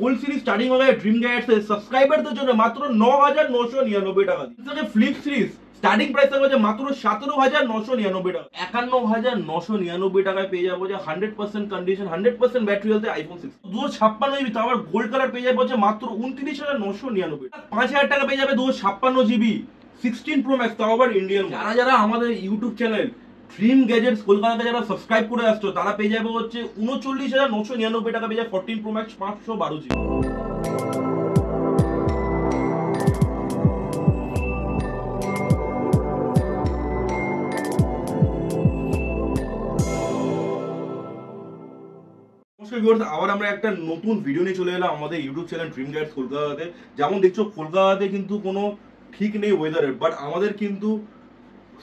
Fold series starting হবে dream gadgets সাবস্ক্রাইবারদের জন্য মাত্র 9,999 টাকা দিয়ে। ফ্লিপ সিরিজ স্টার্টিং প্রাইস থাকবে মাত্র 17,999 টাকা। 51,999 টাকায় পেয়ে যাবো যে 100% কন্ডিশন 100% ব্যাটারি হেলথে আইফোন 6 256 জিবি, তাও আবার গোল্ড কালার পেয়ে যাবো মাত্র 29,999 টাকা। 5,000 টাকা পেয়ে যাবে 256 জিবি 16 প্রো ম্যাক্স, তাও আবার ইন্ডিয়ান। যারা যারা আমাদের ইউটিউব চ্যানেল ড্রিম গ্যাজেটস কলকাতাতে যারা সাবস্ক্রাইব করে আসছো তারা পেয়ে যাবে হচ্ছে 39,999 টাকা পেয়ে যাবে 14 প্রো ম্যাক্স 512 জিবি। আবার আমরা একটা নতুন ভিডিও নিয়ে চলে এলাম আমাদের ইউটিউব চ্যানেল ড্রিম গ্যাজেটস কলকাতাতে। যেমন দেখছো কলকাতাতে কিন্তু কোনো ঠিক নেই ওয়েদারের, বাট আমাদের কিন্তু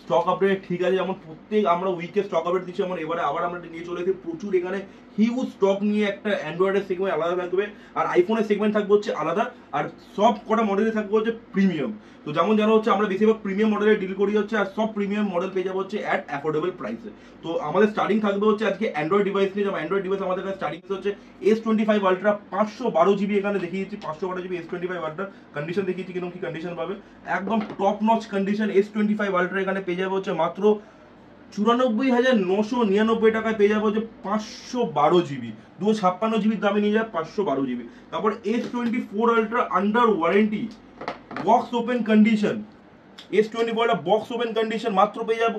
স্টক আপডেট ঠিক আছে। যেমন প্রত্যেক আমরা উইকে স্টক আপডেট দিচ্ছি, আমার এবারে আবার আমরা নিয়ে চলে এসেছি প্রচুর এখানে হিউজ স্টক নিয়ে। একটা অ্যান্ড্রয়েডের সেগমেন্ট আলাদা থাকবে আর আইফোনের সেগমেন্ট থাকবে হচ্ছে আলাদা, আর সব কটা মডেলে থাকবে হচ্ছে প্রিমিয়াম। তো যেমন জানা হচ্ছে আমরা বেশিরভাগ প্রিমিয়াম মডেলে ডিল করি হচ্ছে, আর সব প্রিমিয়াম মডেল পেয়ে যাবো হচ্ছে অ্যাট অ্যাফোর্ডেবল প্রাইসে। তো আমাদের স্টার্টিং থাকবে হচ্ছে আজকে অ্যান্ড্রয়েড ডিভাইস নিয়ে। যেমন অ্যান্ড্রয়েড ডিভাইস আমাদের কাছে স্টার্টিং হচ্ছে S25 আলট্রা 512 জিবি, এখানে দেখিয়ে দিচ্ছি 512 জিবি S25 আলট্রা। কন্ডিশন দেখিয়েছি কিরকম কি কন্ডিশন পাবে, একদম top notch condition. S25 ultra এখানে পেয়ে যাবে হচ্ছে মাত্র 94,999 টাকায় পেয়ে যাবো হচ্ছে 512 জিবি 256 জিবির দামে নিয়ে যাবে 512 জিবি। তারপর S24 ultra under warranty box open condition, S24 box open condition মাত্র পেয়ে যাবো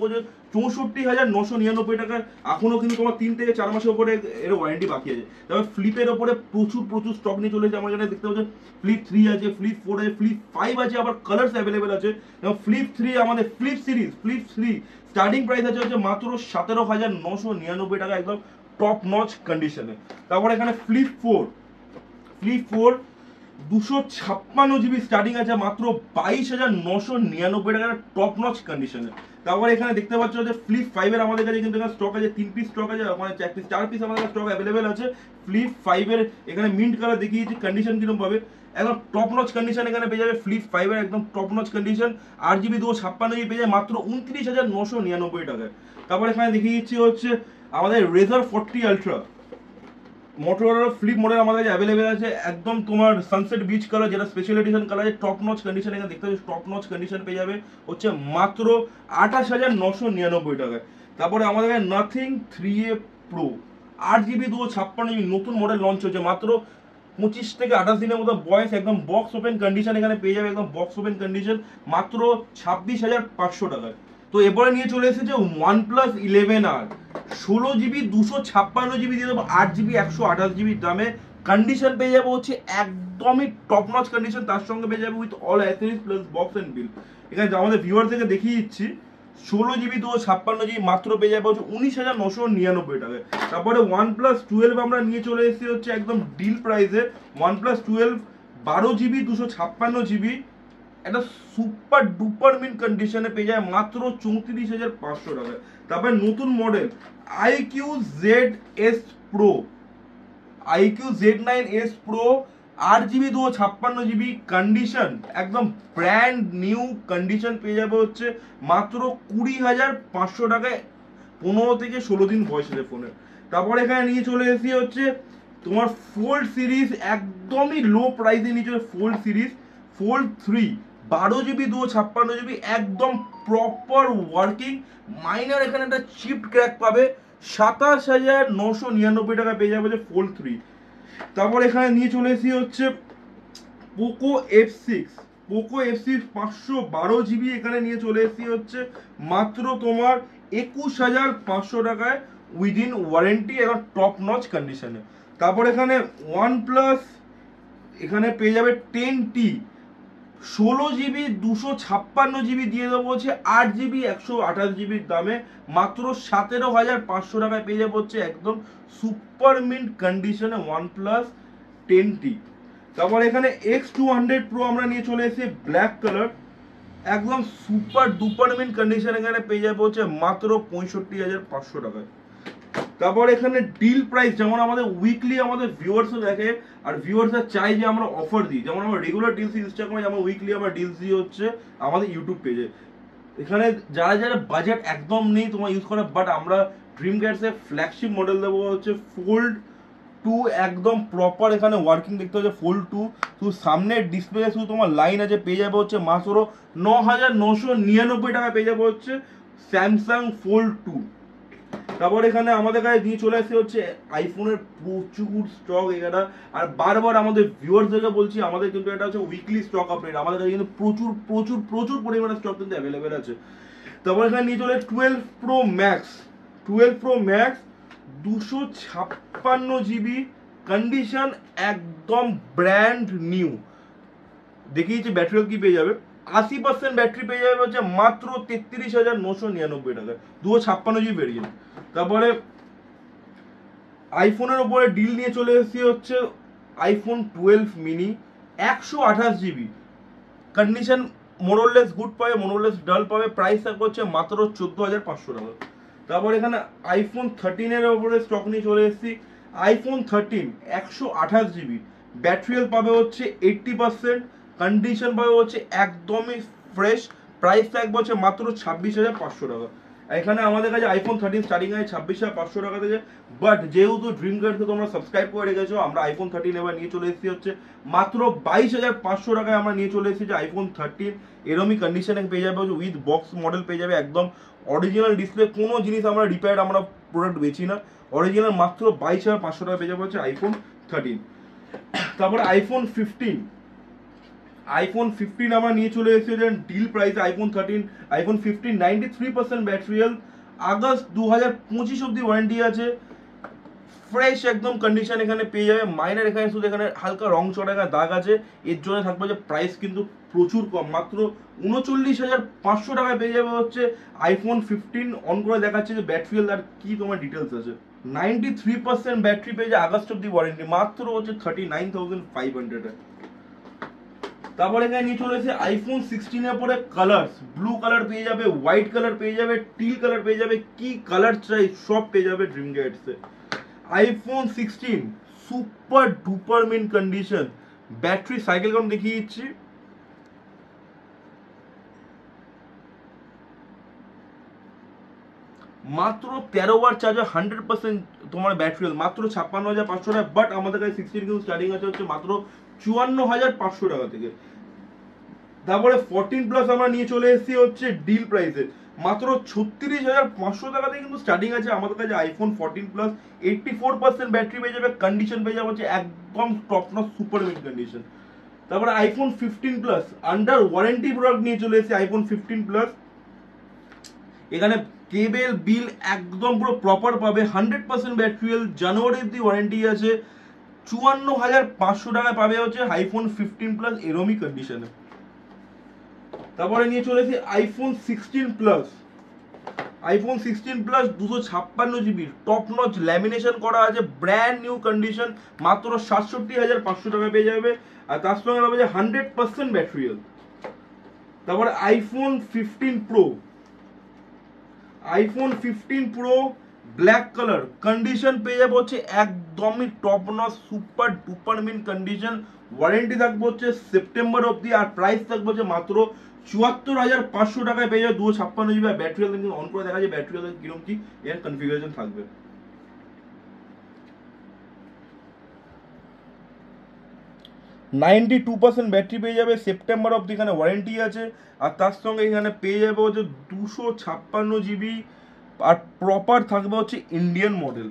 64,999 টাকায়। এখনো কিন্তু তোমার 3 থেকে 4 মাসের উপরে এর ওয়ারেন্টি বাকি আছে। তবে ফ্লিপের ওপরে প্রচুর স্টক নিয়ে চলে এসেছে। আমার এখানে দেখতে পাচ্ছেন ফ্লিপ 3 আছে, ফ্লিপ 4 আছে, ফ্লিপ 5 আছে, আবার কালার্স অ্যাভেলেবেল আছে। এবং ফ্লিপ 3 আমাদের flip series flip 3 starting price আছে হচ্ছে মাত্র 17,999 টাকা, একদম টপ নচ কন্ডিশনে। তারপর এখানে ফ্লিপ 4 256 জিবি স্টার্টিং আছে মাত্র 22,999 টাকা, টপ নচ কন্ডিশনে। তারপর এখানে দেখতে পাচ্ছ যে ফ্লিপ 5 এর আমাদের কাছে কিন্তু স্টক আছে 3 পিস স্টক আছে, মানে 4 পিস আমাদের কাছে স্টক অ্যাভেলেবেল আছে। ফ্লিপ 5 এর এখানে মিন্ট কালার দেখিয়েছি, কন্ডিশন কিরকম পাবে একদম টপ নচ কন্ডিশন এখানে পেয়ে যাবে। ফ্লিপ 5 এর একদম top notch condition 8 GB 256 GB পেয়ে যাবে মাত্র 29,999 টাকায়। তারপর এখানে দেখিয়ে দিচ্ছি হচ্ছে আমাদের রেজার 40 আলট্রা মোটরোলা ফ্লিপ মডেল আমাদের কাছে অ্যাভেলেবেল আছে, একদম তোমার সানসেট বিচ কালার যেটা special edition colour, top notch condition. এখানে দেখতে পাচ্ছি টপ নচ কন্ডিশন পেয়ে যাবে হচ্ছে মাত্র 28,999 টাকায়। তারপরে আমাদের কাছে nothing 3A pro 8 GB 256 GB নতুন মডেল লঞ্চ হচ্ছে মাত্র 25 থেকে 28 দিনের মতো বয়স, একদম বক্স ওপেন কন্ডিশন এখানে পেয়ে যাবে, একদম বক্স ওপেন কন্ডিশন মাত্র 26,500 টাকায়। তো এরপরে নিয়ে চলে এসেছে OnePlus 11R 16 জিবি 256 জিবি দিয়ে দেবো 8 জিবি 128 জিবির দামে। কন্ডিশন পেয়ে যাবো হচ্ছে একদমই টপ নচ কন্ডিশন, তার সঙ্গে পেয়ে যাবে with all accessories plus box and bill. এখানে আমাদের ভিউয়ার থেকে দেখিয়ে দিচ্ছি 16 জিবি 256 জিবি মাত্র পেয়ে যাবে হচ্ছে 19,999 টাকায়। তারপরে OnePlus 12 আমরা নিয়ে চলে এসেছি হচ্ছে একদম ডিল প্রাইসে। OnePlus 12 12 জিবি 256 জিবি একটা সুপার ডুপার মিন কন্ডিশনে পেয়ে যায় মাত্র 34,500 টাকায়। তারপরে নতুন model IQ ZS Pro IQ Z9S Pro 8 GB 256 GB condition, একদম ব্র্যান্ড নিউ কন্ডিশন পেয়ে যাবে হচ্ছে মাত্র 20,500 টাকায়, 15 থেকে 16 দিন বয়স আছে ফোনের। তারপর এখানে নিয়ে চলে এসেছি হচ্ছে তোমার ফোল্ড সিরিজ, একদমই লো প্রাইসে নিয়ে চলে fold series fold 3 12 GB 256 GB একদম প্রপার ওয়ার্কিং। মাইনার এখানে একটা চিপ ক্র্যাক পাবে 27,999 টাকা পেয়ে যাবে যে ফোল্ড 3। তারপর এখানে নিয়ে চলে এসেছি হচ্ছে পোকো F6 512 জিবি এখানে নিয়ে চলে এসেছি হচ্ছে মাত্র তোমার 21,500 টাকায় উইদিন ওয়ারেন্টি এবং টপ নচ কন্ডিশনে। তারপর এখানে OnePlus এখানে পেয়ে যাবে 10T 16 জিবি 256 জিবি দিয়ে দেবো হচ্ছে 8 জিবি 128 জিবির দামে মাত্র 17,500 টাকায় পেয়ে যাবো হচ্ছে একদম সুপার মিন্ট কন্ডিশনে OnePlus 10T। তারপর এখানে X200 Pro আমরা নিয়ে চলে এসেছি ব্ল্যাক কালার, একদম সুপার ডুপার মিন্ট কন্ডিশন এখানে পেয়ে যাবো হচ্ছে মাত্র 65,500 টাকায়। তারপর এখানে ডিল প্রাইস, যেমন আমাদের উইকলি আমাদের ভিউয়ার্সও দেখে আর ভিউয়ার্সরা চাই যে আমরা অফার দিই, যেমন আমরা রেগুলার ডিলস ইনস্টাগ্রামে যেমন উইকলি আমরা ডিলস দিই হচ্ছে আমাদের ইউটিউব পেজে। এখানে যারা যারা বাজেট একদম নেই তোমার ইউজ করে, বাট আমরা ড্রিম গ্যাটসের ফ্ল্যাগশিপ মডেল দেবো হচ্ছে ফোল্ড টু একদম প্রপার এখানে ওয়ার্কিং দেখতে হচ্ছে ফোল্ড টু, শুধু সামনের ডিসপ্লে শুধু তোমার লাইন আছে, পেয়ে যাবে হচ্ছে মাত্র 9,999 টাকা পেয়ে যাবে হচ্ছে স্যামসাং ফোল্ড টু। তারপর এখানে আমাদের কাছে দিয়ে চলে আসছে হচ্ছে আইফোনের প্রচুর স্টক এখানে। আর বারবার আমাদের ভিউয়ার্সদেরকে বলছি, আমাদের কিন্তু এটা হচ্ছে উইকলি স্টক আপডেট, আমাদের কাছে কিন্তু প্রচুর প্রচুর প্রচুর পরিমাণে স্টক কিন্তু অ্যাভেলেবেল আছে। তারপর এখানে নিয়ে চলে 12 pro max, 12 pro max 256 GB condition, একদম ব্র্যান্ড নিউ। দেখিয়েছি ব্যাটারি কি পেয়ে যাবে, 80% ব্যাটারি পেয়ে যাবে হচ্ছে মাত্র 33,999 টাকায়, 256 জিবি ভেরিয়েন্ট। তারপরে আইফোনের উপরে ডিল নিয়ে চলে এসেছি হচ্ছে iPhone 12 mini 128 GB condition, মোরলেস good পাবে, মোরলেস ডাল পাবে, প্রাইস থাকবে হচ্ছে মাত্র 14,500 টাকা। তারপর এখানে আইফোন 13 এর উপরে স্টক নিয়ে চলে এসেছি, আইফোন 13 128 জিবি ব্যাটারি পাবে হচ্ছে 80%, কন্ডিশন পাবে হচ্ছে একদমই ফ্রেশ, প্রাইস থাকবে হচ্ছে মাত্র 26,500 টাকা। এখানে আমাদের কাছে আইফোন 13 স্টার্টিং আছে 26,500 টাকা থেকে, বাট যেহেতু ড্রিম গার্ডকে তোমরা সাবস্ক্রাইব করে রেখেছো, আমরা আইফোন 13 এবার নিয়ে চলে এসেছি হচ্ছে মাত্র 22,500 টাকায় আমরা নিয়ে চলে এসেছি আইফোন 13। এরমই কন্ডিশনে পেয়ে যাবে হচ্ছে উইথ বক্স মডেল পেয়ে যাবে, একদম অরিজিনাল ডিসপ্লে, কোনো জিনিস আমরা রিপেয়ার আমরা প্রোডাক্ট বেচি না, অরিজিনাল মাত্র 22,500 টাকা পেয়ে যাবে হচ্ছে আইফোন 13। তারপরে আইফোন 15, আইফোন 15 আমরা নিয়ে চলে এসেছি deal price iPhone 13, iPhone 15 93% battery health, August 2025 অব্দি ওয়ারেন্টি আছে, ফ্রেশ একদম কন্ডিশন এখানে পেয়ে যাবে। মাইনার এখানে শুধু এখানে হালকা রং চড়া দাগ আছে, এর জন্য থাকবে যে প্রাইস কিন্তু প্রচুর কম, মাত্র 39,500 টাকায় পেয়ে যাবে হচ্ছে আইফোন 15। অন করে দেখাচ্ছে যে ব্যাটারি হেলথ আর কি তোমার ডিটেলস আছে, 93% ব্যাটারি পেয়ে যায়, আগস্ট অব্দি ওয়ারেন্টি, মাত্র হচ্ছে 39,500 এ। তারপরে এখানে নিয়ে চলে এসেছে আইফোন 16 এর পরে কালার্স, ব্লু কালার পেয়ে যাবে, হোয়াইট কালার পেয়ে যাবে, টিল কালার পেয়ে যাবে, কি কালার চাই সব পেয়ে যাবে ড্রিম গাইডসে। IPhone 16 super duper mint condition, battery cycle count দেখিয়ে দিচ্ছি, মাত্র 13 বার চার্জার, 100% তোমার ব্যাটারি মাত্র 56,500 টাকা। বাট আমাদের কাছে 16 কিন্তু স্টার্টিং আছে হচ্ছে মাত্র 54,500 টাকা থেকে। তারপরে 14 প্লাস আমরা নিয়ে চলে এসেছি হচ্ছে ডিল প্রাইসে, মাত্র 36,500 টাকা থেকে কিন্তু স্টার্টিং আছে আমাদের কাছে আইফোন 14 প্লাস, 84% ব্যাটারি পেয়ে যাবে, কন্ডিশন পেয়ে যাবে হচ্ছে একদম top notch super mint condition. তারপরে iPhone 15 plus under warranty product নিয়ে চলে এসেছি আইফোন 15 প্লাস, এখানে কেবল বিল একদম পুরো প্রপার পাবে, 100% ব্যাটারি হেলথ, জানুয়ারি অব্দি ওয়ারেন্টি আছে, 54,500 টাকায় পাবে হচ্ছে আইফোন 15 প্লাস এরমই কন্ডিশনে। তারপরে নিয়ে চলেছি iPhone 16 plus, iPhone 16 plus 256 GB top notch lamination করা আছে, ব্র্যান্ড নিউ কন্ডিশন, মাত্র 67,500 টাকা পেয়ে যাবে, আর তার সঙ্গে পাবে যে 100% ব্যাটারি হেলথ। তারপরে iPhone 15 pro, iPhone 15 pro black colour condition পেয়ে যাবে হচ্ছে একদমই top notch super duper mint condition, warranty থাকবে হচ্ছে সেপ্টেম্বর অব্দি, আর প্রাইস থাকবে হচ্ছে মাত্র 74,500 টাকায় পেয়ে যাবে, 256 জিবি ব্যাটারি হেলথ। অন করে দেখা যায় ব্যাটারি হেলথ কিরকম কি এর কনফিগারেশন থাকবে। 92% ব্যাটারি পেয়ে যাবে, সেপ্টেম্বর অব্দি এখানে ওয়ারেন্টি আছে, আর তার সঙ্গে এখানে পেয়ে যাবে হচ্ছে 256 জিবি, আর প্রপার থাকবে হচ্ছে ইন্ডিয়ান মডেল।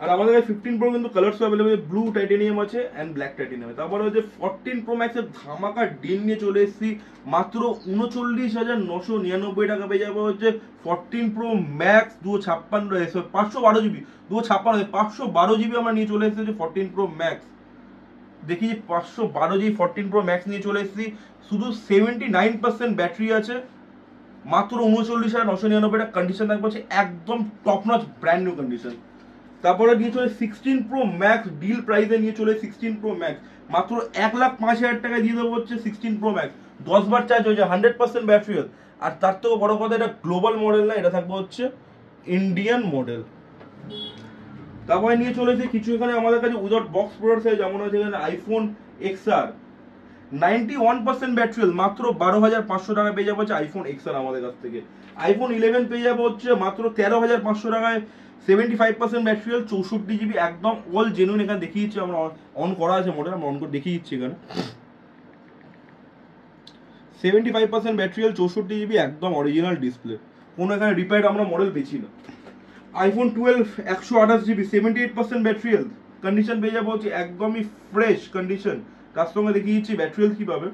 আর আমাদের কাছে 15 প্রো কিন্তু কালারস অ্যাভেলেবল, ব্লু টাইটেনিয়াম আছে এন্ড ব্ল্যাক টাইটেনিয়াম। তারপরে হচ্ছে 14 প্রো ম্যাক্সের ধামাকা ডিল নিয়ে চলে এসেছি, মাত্র 39,999 টাকা পেয়ে যাবে হচ্ছে 14 প্রো ম্যাক্স 512 জিবি, 512 জিবি আমরা নিয়ে চলে এসেছি 14 প্রো ম্যাক্স। দেখি 512 জিবি 14 প্রো ম্যাক্স নিয়ে চলে এসেছি, শুধু 79% ব্যাটারি আছে, মাত্র 39,999 টাকা, কন্ডিশন থাকবে হচ্ছে একদম top notch brand new condition. তারপরে নিয়ে চলে 16 প্রো ম্যাক্স ডিল প্রাইসে নিয়ে চলে 16 প্রো ম্যাক্স, মাত্র 1,05,000 টাকায় দিয়ে দেবো হচ্ছে 16 প্রো ম্যাক্স, 10 বার চার্জ হয়েছে, 100% ব্যাটারি হেলথ। আর তার থেকেও বড় কথা, এটা গ্লোবাল মডেল না, এটা থাকবে হচ্ছে ইন্ডিয়ান মডেল। তারপরে নিয়ে চলেছে কিছু এখানে আমাদের কাছে উইদাউট বক্স প্রোডাক্টস আছে, যেমন হচ্ছে এখানে আইফোন XR 91% ব্যাটারি হেলথ, মাত্র 12,500 টাকায় পেয়ে যাবো হচ্ছে আইফোন XR আমাদের কাছ থেকে। আইফোন 11 পেয়ে যাবো হচ্ছে মাত্র 13,500 টাকায়, 75% ব্যাটারি হেলথ, 64 জিবি, একদম অল জেনুইন। এখানে দেখিয়ে দিচ্ছি, আমরা অন করা আছে মডেল, আমরা অন করে দেখিয়ে দিচ্ছি এখানে। 75% ব্যাটারি হেলথ, 64 জিবি, একদম অরিজিনাল ডিসপ্লে, কোনো এখানে রিপেয়ার আমরা মডেল পেয়েছি না। IPhone 12 128 GB, 78% battery health, condition পেয়ে যাবো হচ্ছে একদমই ফ্রেশ কন্ডিশন। তার সঙ্গে দেখিয়ে দিচ্ছি ব্যাটারি হেলথ কি পাবে।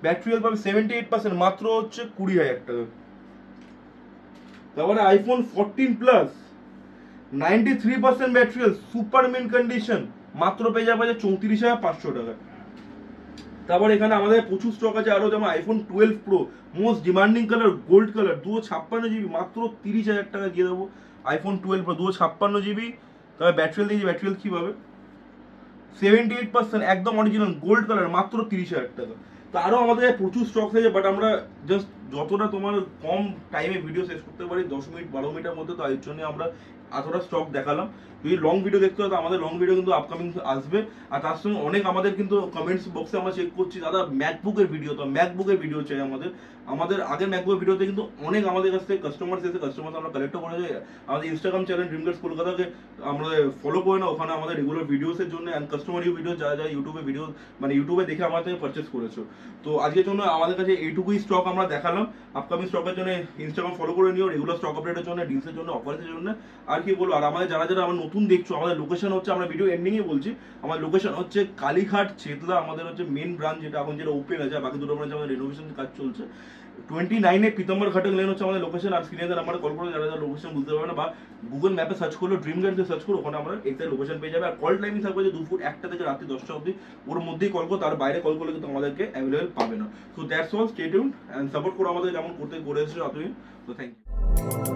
ব্যাটারি হেলথ পাবে 78%, মাত্র হচ্ছে 20,000 টাকা। তারপরে iPhone 14 plus 93% battery health, super mint condition, মাত্র পেয়ে যাবে 34,500 টাকা। তারপর এখানে আমাদের প্রচুর স্টক আছে আরো, যেমন iPhone 12 pro most demanding colour gold colour, 256 GB, মাত্র 30,000 টাকা দিয়ে দেবো। IPhone 12 pro 256 GB. তবে ব্যাটারি হেলথ, ব্যাটারি হেলথ কি পাবে 78%, একদম অরিজিনাল গোল্ড কালার, মাত্র 30,000 টাকা। তো আরো আমাদের প্রচুর স্টক আছে, বাট আমরা জাস্ট যতটা তোমার কম টাইমে ভিডিও শেষ করতে পারি 10 মিনিট 12 মিনিটের মধ্যে, তো এর জন্য আমরা এতটা স্টক দেখালাম। যদি লং ভিডিও দেখতে হয় তো আমাদের লং ভিডিও কিন্তু আপকামিং আসবে। আর তার সঙ্গে অনেক আমাদের কিন্তু কমেন্টস বক্সে আমরা চেক করছি, দাদা ম্যাকবুকের ভিডিও, তো ম্যাকবুকের ভিডিও চাই আমাদের আগের ম্যাকবুকের ভিডিওতে কিন্তু অনেক আমাদের কাছ থেকে কাস্টমার এসে কাস্টমার আমরা কালেক্ট করে যাই। আমাদের ইনস্টাগ্রাম চ্যানেল ড্রিমগার্স কলকাতাকে আমরা ফলো করে না, ওখানে আমাদের রেগুলার ভিডিওসের জন্য অ্যান্ড কাস্টমার ভিডিও যারা যারা ইউটিউবে ভিডিও মানে ইউটিউবে দেখে আমাদের থেকে পারচেস করেছো। তো আজকের জন্য আমাদের কাছে এইটুকুই স্টক আমরা দেখালাম। আপকামিং স্টকের জন্য ইনস্টাগ্রাম ফলো করে নিও, রেগুলার স্টক আপডেটের জন্য, ডিলসের জন্য, অফারের জন্য। আর কি বলবো, আর আমাদের যারা যারা আমরা নতুন দেখছো, আমাদের লোকেশন হচ্ছে, আমরা ভিডিও এন্ডিংয়ে বলছি, আমার লোকেশন হচ্ছে কালীঘাট চেতলা, আমাদের হচ্ছে মেন ব্রাঞ্চ যেটা এখন যেটা ওপেন আছে, বাকি দুটো ব্রাঞ্চ আমাদের রেনোভেশন কাজ চলছে। 29 পিতাম্বর ঘাটক লেন হচ্ছে আমাদের লোকেশন। আর স্ক্রিনে নাম্বারে কল করে যারা যারা লোকেশন বুঝতে পারবে না, বা গুগল ম্যাপে সার্চ করলো ড্রিমগার্স দিয়ে সার্চ করো, ওখানে আমরা এক্সাক্ট লোকেশন পেয়ে যাবে। আর কল টাইমিং থাকবে যে দুপুর 1টা থেকে রাত্রি 10টা অবধি, ওর মধ্যেই কল করো, তার বাইরে কল করলে কিন্তু আমাদেরকে অ্যাভেলেবেল পাবে না। So that's all, stay tuned and support করো আমাদের, যেমন করতে করে এসেছো এতদিন। তো থ্যাংক ইউ।